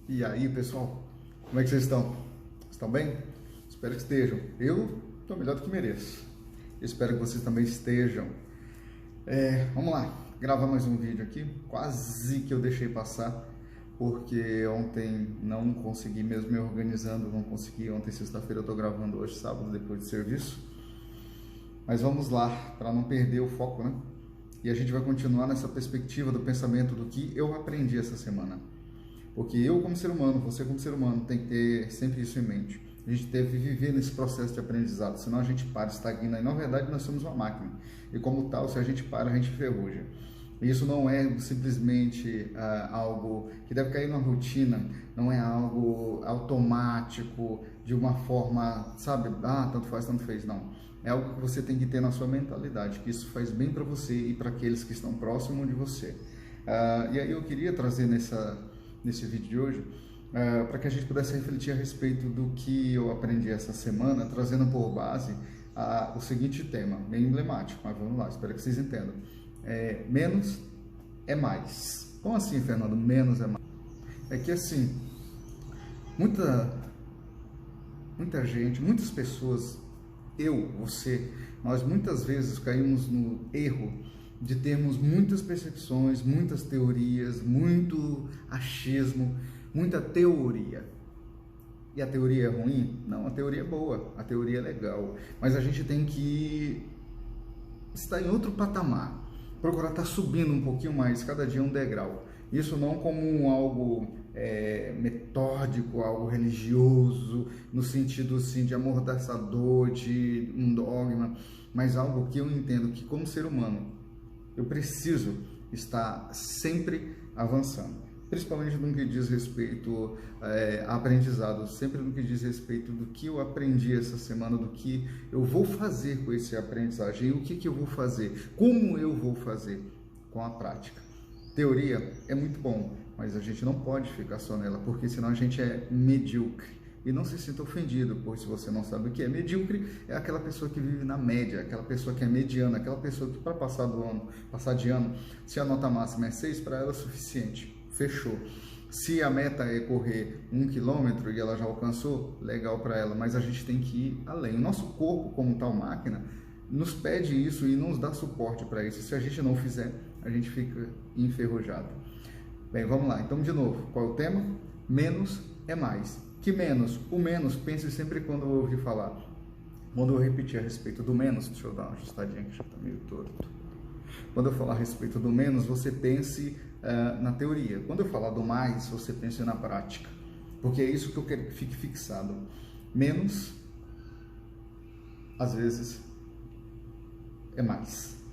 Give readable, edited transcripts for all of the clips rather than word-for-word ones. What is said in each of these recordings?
E aí, pessoal, como é que vocês estão? Estão bem? Espero que estejam. Eu estou melhor do que mereço. Espero que vocês também estejam. Vamos lá, gravar mais um vídeo aqui. Quase que eu deixei passar, porque ontem não consegui, mesmo me organizando, não consegui. Ontem, sexta-feira, eu estou gravando hoje, sábado, depois do serviço. Mas vamos lá, para não perder o foco, né? E a gente vai continuar nessa perspectiva do pensamento do que eu aprendi essa semana. Porque eu, como ser humano, você, como ser humano, tem que ter sempre isso em mente. A gente deve viver nesse processo de aprendizado, senão a gente para, estagna. E na verdade, nós somos uma máquina. E como tal, se a gente para, a gente ferruja. E isso não é simplesmente algo que deve cair numa rotina, não é algo automático, de uma forma, sabe, tanto faz, tanto fez, não. É algo que você tem que ter na sua mentalidade, que isso faz bem para você e para aqueles que estão próximos de você. E aí eu queria trazer nesse vídeo de hoje, para que a gente pudesse refletir a respeito do que eu aprendi essa semana, trazendo por base o seguinte tema, bem emblemático, mas vamos lá, espero que vocês entendam. Menos é mais. Como assim, Fernando? Menos é mais? É que assim, muita gente, muitas pessoas, você, nós muitas vezes caímos no erro de termos muitas percepções, muitas teorias, muito achismo, muita teoria. E a teoria é ruim? Não, a teoria é boa, a teoria é legal, mas a gente tem que estar em outro patamar, procurar estar subindo um pouquinho mais, cada dia um degrau. Isso não como algo metódico, algo religioso, no sentido assim, de amordaçador, de um dogma, mas algo que eu entendo que como ser humano eu preciso estar sempre avançando, principalmente no que diz respeito a aprendizado, sempre no que diz respeito do que eu aprendi essa semana, do que eu vou fazer com esse aprendizagem, e o que eu vou fazer, como eu vou fazer com a prática. Teoria é muito bom, mas a gente não pode ficar só nela, porque senão a gente é medíocre. E não se sinta ofendido, pois se você não sabe o que é medíocre, é aquela pessoa que vive na média, aquela pessoa que é mediana, aquela pessoa que para passar de ano, se a nota máxima é 6, para ela é suficiente, fechou. Se a meta é correr 1 km e ela já alcançou, legal para ela, mas a gente tem que ir além. O nosso corpo, como tal máquina, nos pede isso e nos dá suporte para isso. Se a gente não fizer, a gente fica enferrujado. Bem, vamos lá. Então, de novo, qual é o tema? Menos é mais. Que menos? O menos, pense sempre quando eu ouvir falar. Quando eu repetir a respeito do menos, deixa eu dar uma ajustadinha que já está meio torto. Quando eu falar a respeito do menos, você pense na teoria. Quando eu falar do mais, você pense na prática. Porque é isso que eu quero que fique fixado. Menos, às vezes, é mais.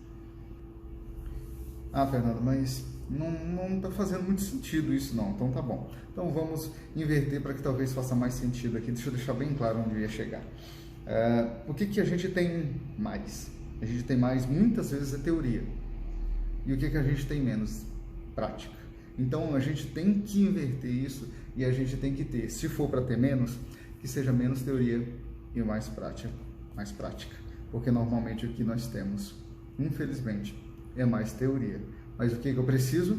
Fernando, mas não está fazendo muito sentido isso não, então tá bom. Então vamos inverter para que talvez faça mais sentido aqui. Deixa eu deixar bem claro onde eu ia chegar. O que a gente tem mais? A gente tem mais, muitas vezes, é teoria. E o que a gente tem menos? Prática. Então a gente tem que inverter isso e a gente tem que ter, se for para ter menos, que seja menos teoria e mais prática. Porque normalmente o que nós temos, infelizmente, é mais teoria. Mas o que eu preciso?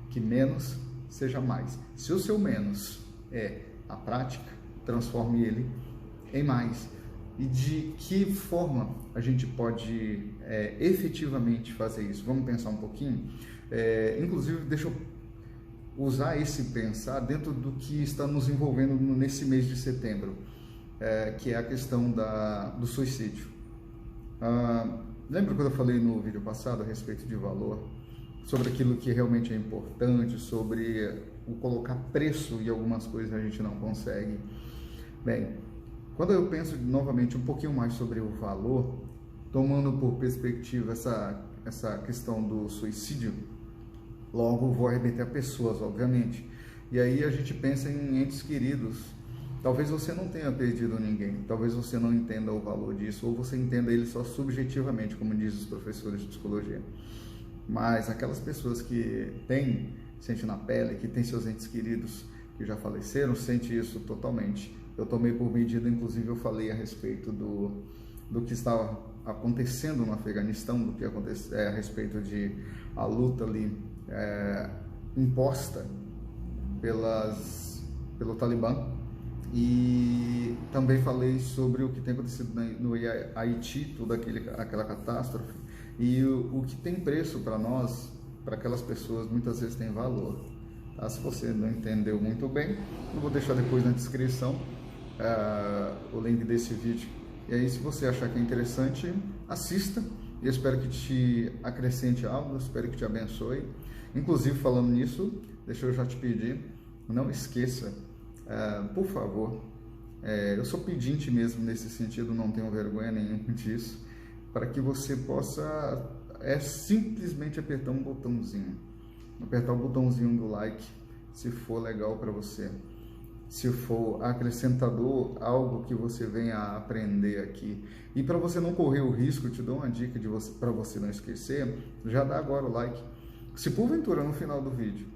Que menos seja mais. Se o seu menos é a prática, transforme ele em mais. E de que forma a gente pode efetivamente fazer isso? Vamos pensar um pouquinho? Inclusive, deixa eu usar esse pensar dentro do que está nos envolvendo nesse mês de setembro, que é a questão do suicídio. Lembra quando eu falei no vídeo passado a respeito de valor? Sobre aquilo que realmente é importante, sobre o colocar preço em algumas coisas a gente não consegue. Bem, quando eu penso novamente um pouquinho mais sobre o valor, tomando por perspectiva essa questão do suicídio, logo vou remeter a pessoas, obviamente. E aí a gente pensa em entes queridos. Talvez você não tenha perdido ninguém, talvez você não entenda o valor disso, ou você entenda ele só subjetivamente, como dizem os professores de psicologia. Mas aquelas pessoas que sentem na pele, que têm seus entes queridos que já faleceram, sentem isso totalmente. Eu tomei por medida, inclusive eu falei a respeito do que estava acontecendo no Afeganistão, do que acontece a respeito de a luta ali imposta pelo Talibã, e também falei sobre o que tem acontecido no Haiti, toda aquela catástrofe, e o que tem preço para nós, para aquelas pessoas, muitas vezes tem valor. Tá? Se você não entendeu muito bem, eu vou deixar depois na descrição o link desse vídeo. E aí, se você achar que é interessante, assista. E eu espero que te acrescente algo, eu espero que te abençoe. Inclusive, falando nisso, deixa eu já te pedir, não esqueça, por favor, eu sou pedinte mesmo nesse sentido, não tenho vergonha nenhuma disso, para que você possa simplesmente apertar um botãozinho, apertar o botãozinho do like, se for legal para você. Se for acrescentador, algo que você venha a aprender aqui. E para você não correr o risco, eu te dou uma dica para você não esquecer, já dá agora o like. Se porventura no final do vídeo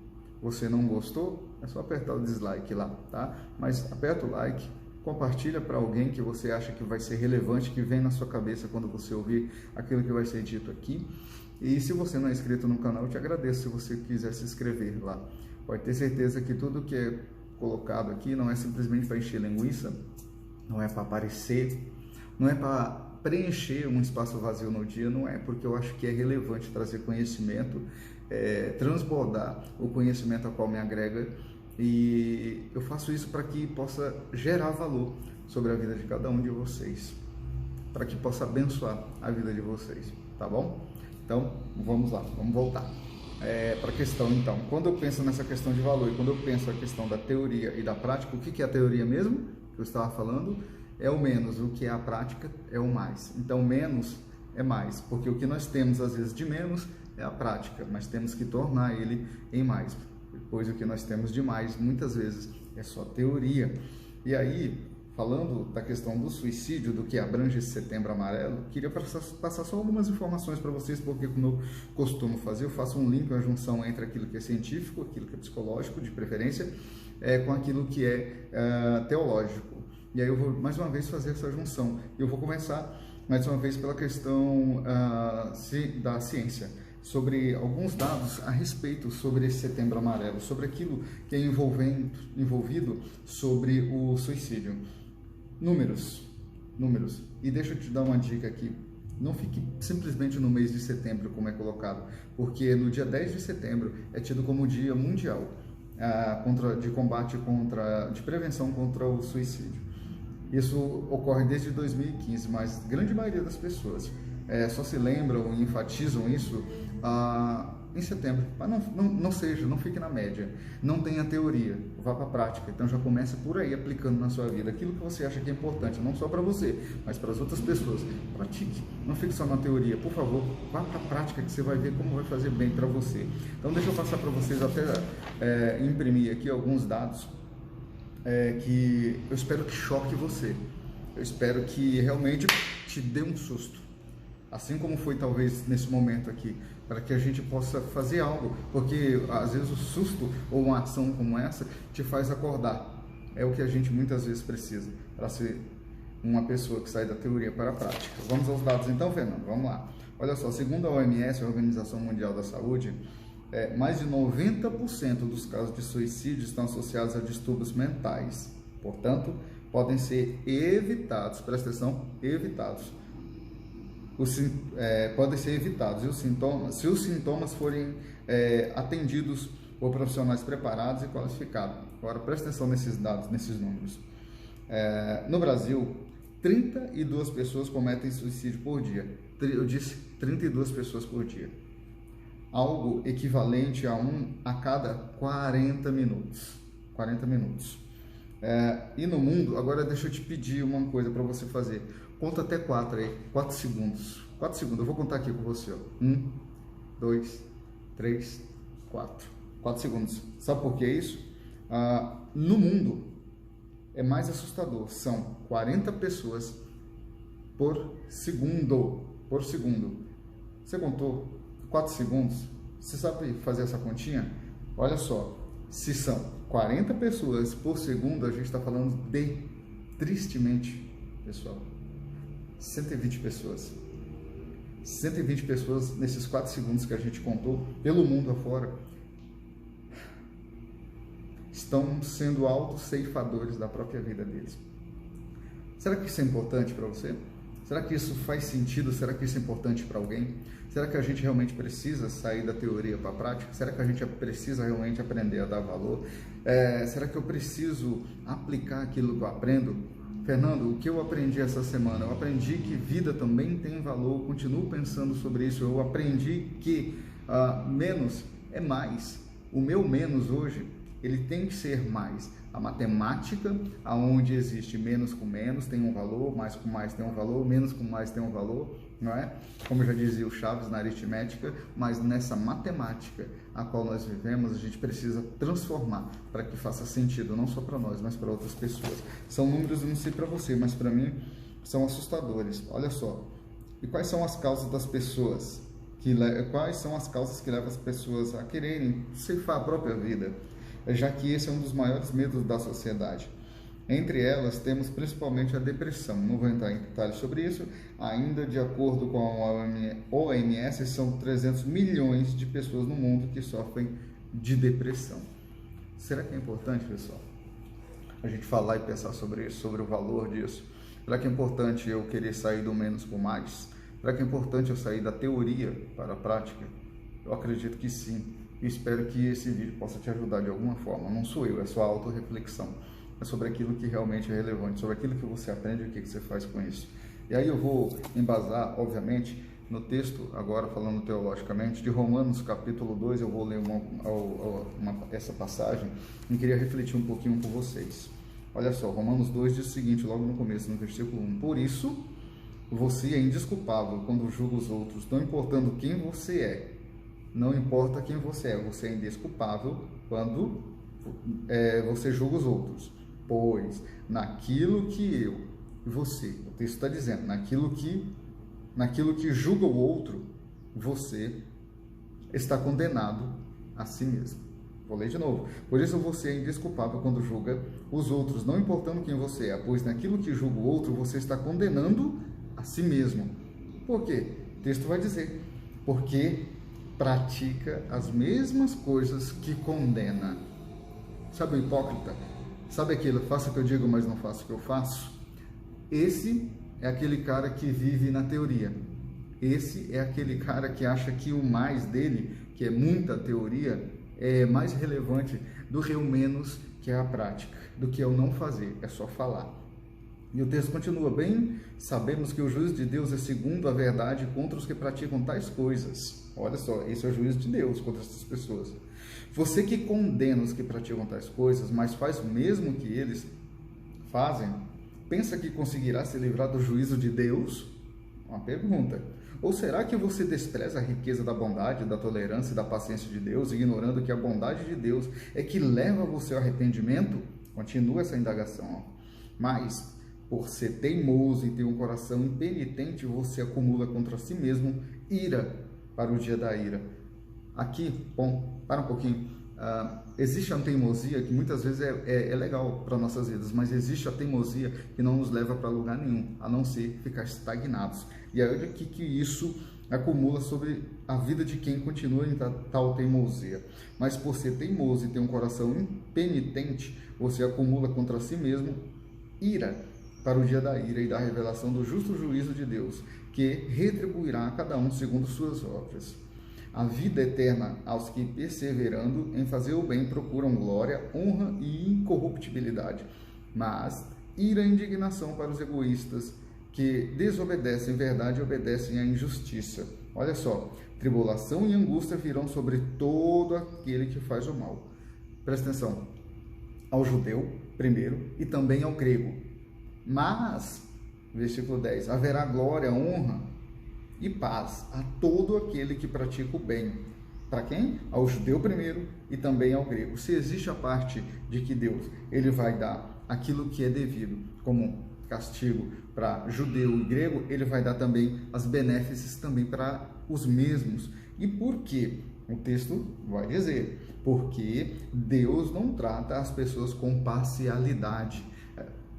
você não gostou, é só apertar o dislike lá, tá? Mas aperta o like, compartilha para alguém que você acha que vai ser relevante, que vem na sua cabeça quando você ouvir aquilo que vai ser dito aqui. E se você não é inscrito no canal, eu te agradeço se você quiser se inscrever lá. Pode ter certeza que tudo que é colocado aqui não é simplesmente para encher linguiça, não é para aparecer, não é para preencher um espaço vazio no dia, não é, porque eu acho que é relevante trazer conhecimento, transbordar o conhecimento ao qual me agrega, e eu faço isso para que possa gerar valor sobre a vida de cada um de vocês, para que possa abençoar a vida de vocês, tá bom? Então, vamos lá, vamos voltar. Para a questão, então, quando eu penso nessa questão de valor e quando eu penso a questão da teoria e da prática, o que é a teoria mesmo, que eu estava falando, é o menos, o que é a prática é o mais. Então, menos é mais, porque o que nós temos às vezes de menos é a prática, mas temos que tornar ele em mais, pois o que nós temos de mais, muitas vezes, é só teoria. E aí, falando da questão do suicídio, do que abrange esse Setembro Amarelo, queria passar só algumas informações para vocês, porque como eu costumo fazer, eu faço um link, uma junção entre aquilo que é científico, aquilo que é psicológico, de preferência, com aquilo que é teológico. E aí eu vou mais uma vez fazer essa junção. Eu vou começar mais uma vez pela questão da ciência, sobre alguns dados a respeito sobre esse Setembro Amarelo, sobre aquilo que é envolvido sobre o suicídio. Números. E deixa eu te dar uma dica aqui. Não fique simplesmente no mês de setembro, como é colocado, porque no dia 10 de setembro é tido como Dia Mundial de prevenção contra o suicídio. Isso ocorre desde 2015, mas a grande maioria das pessoas só se lembram e enfatizam isso em setembro. Mas não fique na média, não tenha teoria, vá para a prática. Então já comece por aí, aplicando na sua vida aquilo que você acha que é importante, não só para você, mas para as outras pessoas. Pratique, não fique só na teoria, por favor, vá para a prática que você vai ver como vai fazer bem para você. Então deixa eu passar para vocês, até imprimir aqui alguns dados que eu espero que choque você, eu espero que realmente te dê um susto, assim como foi talvez nesse momento aqui, para que a gente possa fazer algo, porque às vezes o susto ou uma ação como essa te faz acordar. É o que a gente muitas vezes precisa para ser uma pessoa que sai da teoria para a prática. Vamos aos dados então, Fernando? Vamos lá. Olha só, segundo a OMS, a Organização Mundial da Saúde, mais de 90% dos casos de suicídio estão associados a distúrbios mentais. Portanto, podem ser evitados, presta atenção, evitados. Podem ser evitados se os sintomas forem atendidos por profissionais preparados e qualificados. Agora, presta atenção nesses dados, nesses números. No Brasil, 32 pessoas cometem suicídio por dia. Eu disse 32 pessoas por dia. Algo equivalente a 1 a cada 40 minutos. 40 minutos. E no mundo, agora deixa eu te pedir uma coisa para você fazer. Conta até 4 aí, 4 segundos. 4 segundos, eu vou contar aqui com você. Ó. 1, 2, 3, 4. 4 segundos. Sabe por que isso? No mundo, é mais assustador. São 40 pessoas por segundo. Por segundo. Você contou 4 segundos? Você sabe fazer essa continha? Olha só, se são 40 pessoas por segundo, a gente está falando de, tristemente, pessoal, 120 pessoas. 120 pessoas nesses 4 segundos que a gente contou, pelo mundo afora. estão sendo autoceifadores da própria vida deles. Será que isso é importante para você? Será que isso faz sentido? Será que isso é importante para alguém? Será que a gente realmente precisa sair da teoria para a prática? Será que a gente precisa realmente aprender a dar valor? Será que eu preciso aplicar aquilo que eu aprendo? Fernando, o que eu aprendi essa semana? Eu aprendi que vida também tem valor, eu continuo pensando sobre isso. Eu aprendi que menos é mais. O meu menos hoje, ele tem que ser mais. A matemática, aonde existe menos com menos tem um valor, mais com mais tem um valor, menos com mais tem um valor, não é? Como já dizia o Chaves na aritmética, mas nessa matemática a qual nós vivemos, a gente precisa transformar para que faça sentido, não só para nós, mas para outras pessoas. São números, eu não sei para você, mas para mim são assustadores. Olha só. E quais são as causas das pessoas? Quais são as causas que levam as pessoas a quererem ceifar a própria vida? Já que esse é um dos maiores medos da sociedade. Entre elas, temos principalmente a depressão. Não vou entrar em detalhes sobre isso. Ainda de acordo com a OMS, são 300 milhões de pessoas no mundo que sofrem de depressão. Será que é importante, pessoal, a gente falar e pensar sobre isso, sobre o valor disso? Será que é importante eu querer sair do menos com mais? Será que é importante eu sair da teoria para a prática? Eu acredito que sim. E espero que esse vídeo possa te ajudar de alguma forma. Não sou eu, é sua autorreflexão. É sobre aquilo que realmente é relevante, sobre aquilo que você aprende e o que você faz com isso. E aí eu vou embasar, obviamente, no texto, agora falando teologicamente, de Romanos capítulo 2, eu vou ler essa passagem e queria refletir um pouquinho com vocês. Olha só, Romanos 2 diz o seguinte, logo no começo, no versículo 1. Por isso, você é indesculpável quando julga os outros, não importando quem você é. Não importa quem você é indesculpável quando você julga os outros. Pois naquilo que o texto está dizendo, naquilo que julga o outro, você está condenado a si mesmo. Vou ler de novo. Por isso você é indesculpável quando julga os outros, não importando quem você é, pois naquilo que julga o outro, você está condenando a si mesmo. Por quê? O texto vai dizer, porque pratica as mesmas coisas que condena. Sabe o hipócrita? Sabe aquilo, faça o que eu digo, mas não faço o que eu faço? Esse é aquele cara que vive na teoria. Esse é aquele cara que acha que o mais dele, que é muita teoria, é mais relevante do que o menos, que é a prática, do que é o não fazer, é só falar. E o texto continua, bem, sabemos que o juízo de Deus é segundo a verdade contra os que praticam tais coisas. Olha só, esse é o juízo de Deus contra essas pessoas. Você que condena os que praticam tais coisas, mas faz o mesmo que eles fazem, pensa que conseguirá se livrar do juízo de Deus? Uma pergunta. Ou será que você despreza a riqueza da bondade, da tolerância e da paciência de Deus, ignorando que a bondade de Deus é que leva você ao arrependimento? Continua essa indagação. Mas, por ser teimoso e ter um coração impenitente, você acumula contra si mesmo ira para o dia da ira. Aqui, bom, para um pouquinho. Existe a teimosia que muitas vezes é legal para nossas vidas, mas existe a teimosia que não nos leva para lugar nenhum, a não ser ficar estagnados. E aí olha aqui que isso acumula sobre a vida de quem continua em tal teimosia. Mas por ser teimoso e ter um coração impenitente, você acumula contra si mesmo ira para o dia da ira e da revelação do justo juízo de Deus, que retribuirá a cada um segundo suas obras. A vida eterna aos que, perseverando em fazer o bem, procuram glória, honra e incorruptibilidade, mas ira e indignação para os egoístas, que desobedecem verdade e obedecem à injustiça. Olha só, tribulação e angústia virão sobre todo aquele que faz o mal. Presta atenção, ao judeu primeiro e também ao grego. Mas, versículo 10, haverá glória, honra e paz a todo aquele que pratica o bem. Para quem? Ao judeu primeiro e também ao grego. Se existe a parte de que Deus ele vai dar aquilo que é devido como castigo para judeu e grego, ele vai dar também as benéfices também para os mesmos. E por quê? O texto vai dizer, porque Deus não trata as pessoas com parcialidade.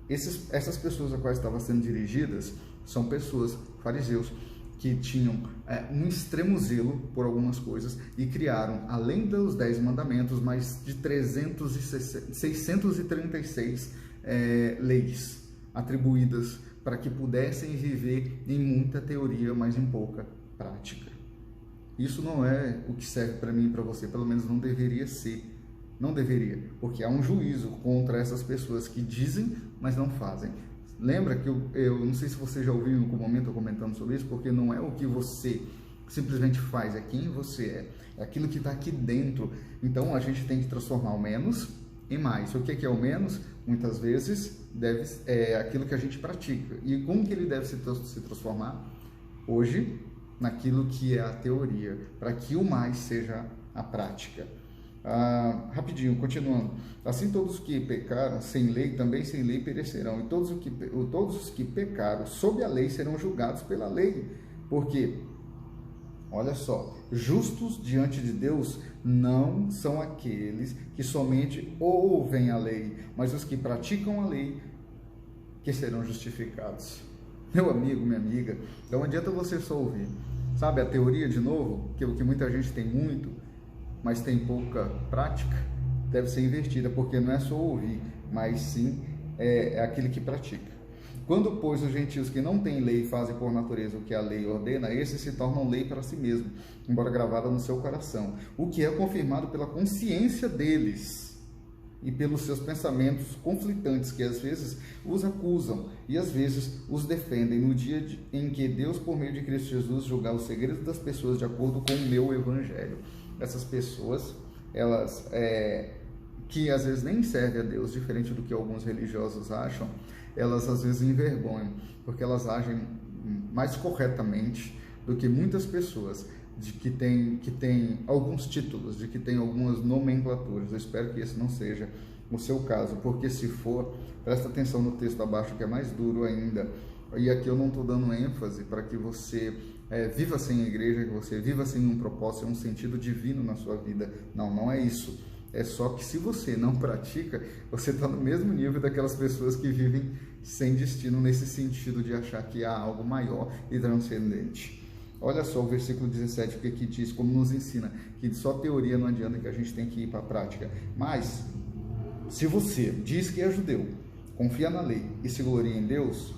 Essas pessoas a quais estavam sendo dirigidas são pessoas, fariseus, que tinham um extremo zelo por algumas coisas e criaram, além dos 10 mandamentos, mais de 636 leis atribuídas para que pudessem viver em muita teoria, mas em pouca prática. Isso não é o que serve para mim e para você, pelo menos não deveria ser. Não deveria, porque há um juízo contra essas pessoas que dizem, mas não fazem. Lembra que eu não sei se você já ouviu em algum momento eu comentando sobre isso, porque não é o que você simplesmente faz, é quem você é aquilo que está aqui dentro. Então a gente tem que transformar o menos em mais. O que é o menos? Muitas vezes é aquilo que a gente pratica. E como que ele deve se transformar? Hoje, naquilo que é a teoria, para que o mais seja a prática. Rapidinho, continuando. Assim todos os que pecaram sem lei, também sem lei perecerão, e todos os que pecaram sob a lei serão julgados pela lei. Porque, olha só, justos diante de Deus não são aqueles que somente ouvem a lei, mas os que praticam a lei, que serão justificados. Meu amigo, minha amiga, não adianta você só ouvir. Sabe a teoria, de novo, que o que muita gente tem muito, mas tem pouca prática, deve ser invertida, porque não é só ouvir, mas sim é aquele que pratica. Quando, pois, os gentios que não têm lei fazem por natureza o que a lei ordena, esses se tornam lei para si mesmo, embora gravada no seu coração, o que é confirmado pela consciência deles e pelos seus pensamentos conflitantes, que às vezes os acusam e às vezes os defendem no dia em que Deus, por meio de Cristo Jesus, julgar os segredos das pessoas de acordo com o meu evangelho. Essas pessoas, elas que às vezes nem servem a Deus, diferente do que alguns religiosos acham, elas às vezes envergonham, porque elas agem mais corretamente do que muitas pessoas que têm alguns títulos, de que têm algumas nomenclaturas. Eu espero que esse não seja o seu caso, porque se for, presta atenção no texto abaixo, que é mais duro ainda. E aqui eu não estou dando ênfase para que você viva sem a igreja, que você viva sem um propósito, um sentido divino na sua vida. Não é isso. É só que se você não pratica, você está no mesmo nível daquelas pessoas que vivem sem destino, nesse sentido de achar que há algo maior e transcendente. Olha só o versículo 17, que aqui diz, como nos ensina, que só teoria não adianta, que a gente tem que ir para a prática. Mas, se você diz que é judeu, confia na lei e se gloria em Deus,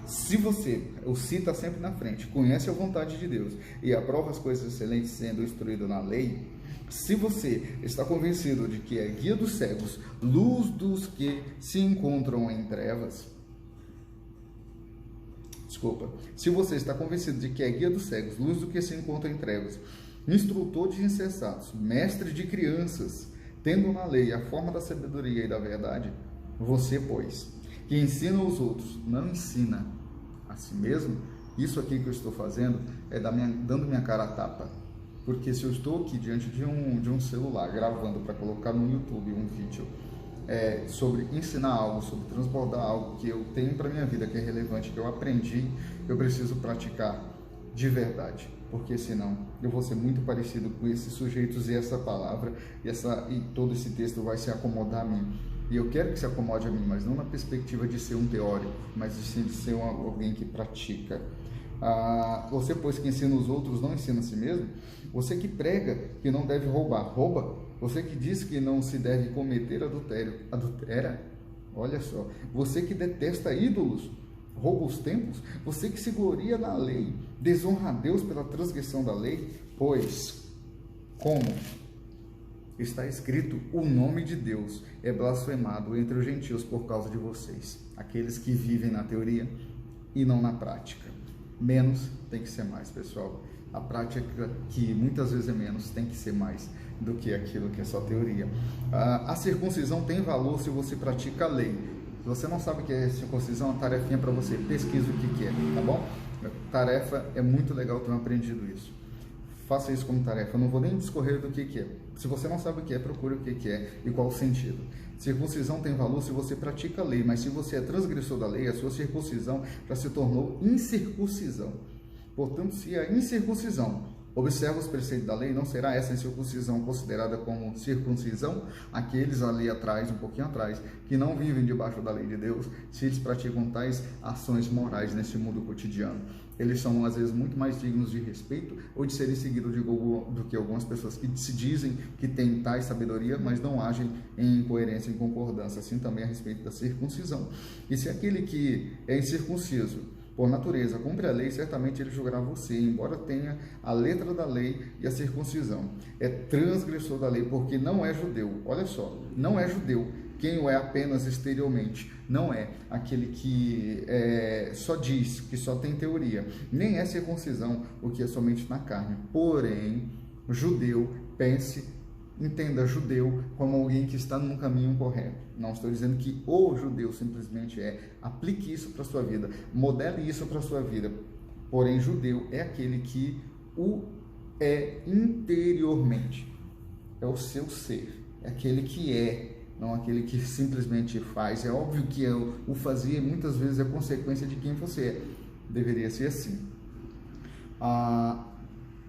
se você, o si está sempre na frente, conhece a vontade de Deus e aprova as coisas excelentes sendo instruído na lei, se você está convencido de que é guia dos cegos, luz dos que se encontram em trevas, se você está convencido de que é guia dos cegos, luz do que se encontra em trevas, instrutor de insensatos, mestre de crianças, tendo na lei a forma da sabedoria e da verdade, você, pois, que ensina os outros, não ensina a si mesmo. Isso aqui que eu estou fazendo é dando minha cara a tapa, porque se eu estou aqui diante de um celular gravando para colocar no YouTube um vídeo sobre ensinar algo, sobre transbordar algo que eu tenho para minha vida, que é relevante, que eu aprendi, eu preciso praticar de verdade, porque senão eu vou ser muito parecido com esses sujeitos e essa palavra e todo esse texto vai se acomodar a mim. E eu quero que se acomode a mim, mas não na perspectiva de ser um teórico, mas de ser alguém que pratica. Você, pois, que ensina os outros, não ensina a si mesmo? Você que prega que não deve roubar, rouba? Você que diz que não se deve cometer adultério, adultera? Olha só. Você que detesta ídolos, rouba os templos? Você que se gloria na lei, desonra a Deus pela transgressão da lei? Pois, como está escrito, o nome de Deus é blasfemado entre os gentios por causa de vocês, aqueles que vivem na teoria e não na prática. Menos tem que ser mais, pessoal. A prática, que muitas vezes é menos, tem que ser mais do que aquilo que é só teoria. A circuncisão tem valor se você pratica a lei. Se você não sabe o que é circuncisão, uma tarefinha para você, pesquisa o que é, tá bom? Tarefa, é muito legal ter aprendido isso. Faça isso como tarefa. Eu não vou nem discorrer do que é. Se você não sabe o que é, procure o que é e qual o sentido. Circuncisão tem valor se você pratica a lei, mas se você é transgressor da lei, a sua circuncisão já se tornou incircuncisão. Portanto, se a incircuncisão Observa os preceitos da lei, não será essa incircuncisão considerada como circuncisão? Aqueles ali atrás, um pouquinho atrás, que não vivem debaixo da lei de Deus, se eles praticam tais ações morais nesse mundo cotidiano, eles são às vezes muito mais dignos de respeito ou de serem seguidos do que algumas pessoas que se dizem que têm tais sabedoria, mas não agem em incoerência, em concordância. Assim também a respeito da circuncisão. E se aquele que é incircunciso, por natureza, cumpre a lei, certamente ele julgará você, embora tenha a letra da lei e a circuncisão. É transgressor da lei, porque não é judeu. Olha só, não é judeu. Quem o é apenas exteriormente, não é aquele que só diz, que só tem teoria, nem é circuncisão o que é somente na carne. Porém, judeu, entenda judeu como alguém que está num caminho correto. Não estou dizendo que o judeu simplesmente aplique isso para a sua vida, modele isso para a sua vida. Porém, judeu é aquele que o é interiormente, é o seu ser, é aquele que não aquele que simplesmente faz. É óbvio que o fazer muitas vezes é consequência de quem você é. Deveria ser assim.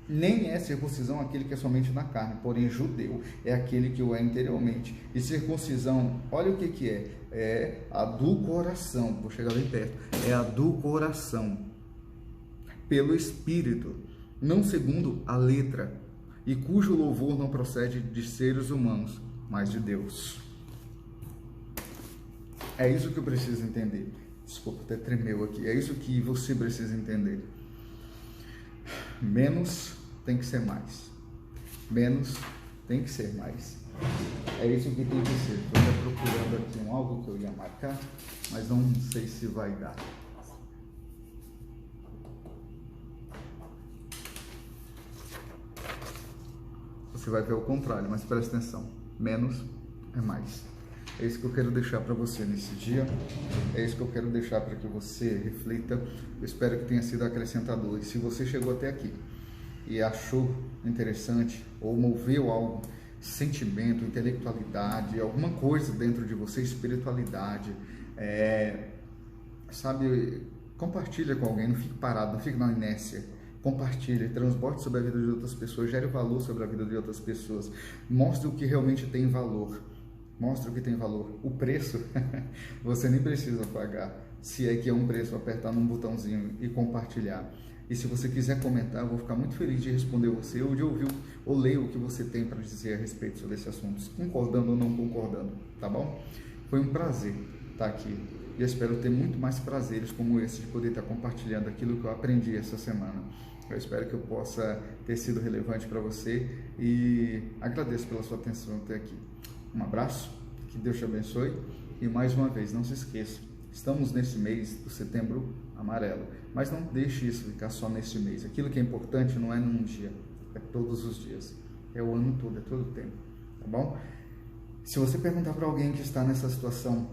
Nem é circuncisão aquele que é somente na carne, porém judeu é aquele que o é interiormente. E circuncisão, olha o que é a do coração. Vou chegar bem perto. É a do coração, pelo Espírito, não segundo a letra, e cujo louvor não procede de seres humanos, mas de Deus. É isso que eu preciso entender. Desculpa, até tremeu aqui. É isso que você precisa entender. Menos tem que ser mais. Menos tem que ser mais. É isso que tem que ser. Estou procurando aqui algo que eu ia marcar, mas não sei se vai dar. Você vai ver o contrário, mas presta atenção. Menos é mais. É isso que eu quero deixar para você nesse dia. É isso que eu quero deixar para que você reflita. Eu espero que tenha sido acrescentador. E se você chegou até aqui e achou interessante ou moveu algo, sentimento, intelectualidade, alguma coisa dentro de você, espiritualidade, compartilha com alguém, não fique parado, não fique na inércia. Compartilhe, transborde sobre a vida de outras pessoas, gere valor sobre a vida de outras pessoas, mostre o que realmente tem valor. Mostra o que tem valor. O preço, você nem precisa pagar. Se é que é um preço, apertar num botãozinho e compartilhar. E se você quiser comentar, eu vou ficar muito feliz de responder você, ou de ouvir, ou ler o que você tem para dizer a respeito sobre esse assunto, concordando ou não concordando, tá bom? Foi um prazer estar aqui. E eu espero ter muito mais prazeres como esse, de poder estar compartilhando aquilo que eu aprendi essa semana. Eu espero que eu possa ter sido relevante para você e agradeço pela sua atenção até aqui. Um abraço, que Deus te abençoe e mais uma vez, não se esqueça, estamos nesse mês do Setembro Amarelo, mas não deixe isso ficar só neste mês. Aquilo que é importante não é num dia, é todos os dias, é o ano todo, é todo o tempo, tá bom? Se você perguntar para alguém que está nessa situação,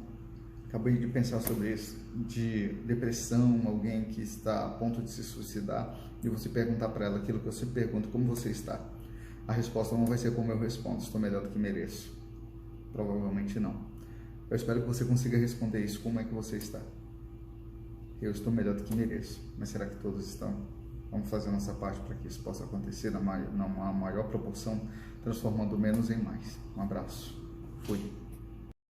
acabei de pensar sobre isso, de depressão, alguém que está a ponto de se suicidar, e você perguntar para ela aquilo que eu sempre pergunto, como você está? A resposta não vai ser como eu respondo, estou melhor do que mereço. Provavelmente não. Eu espero que você consiga responder isso. Como é que você está? Eu estou melhor do que mereço. Mas será que todos estão? Vamos fazer a nossa parte para que isso possa acontecer na maior proporção, transformando menos em mais. Um abraço. Fui.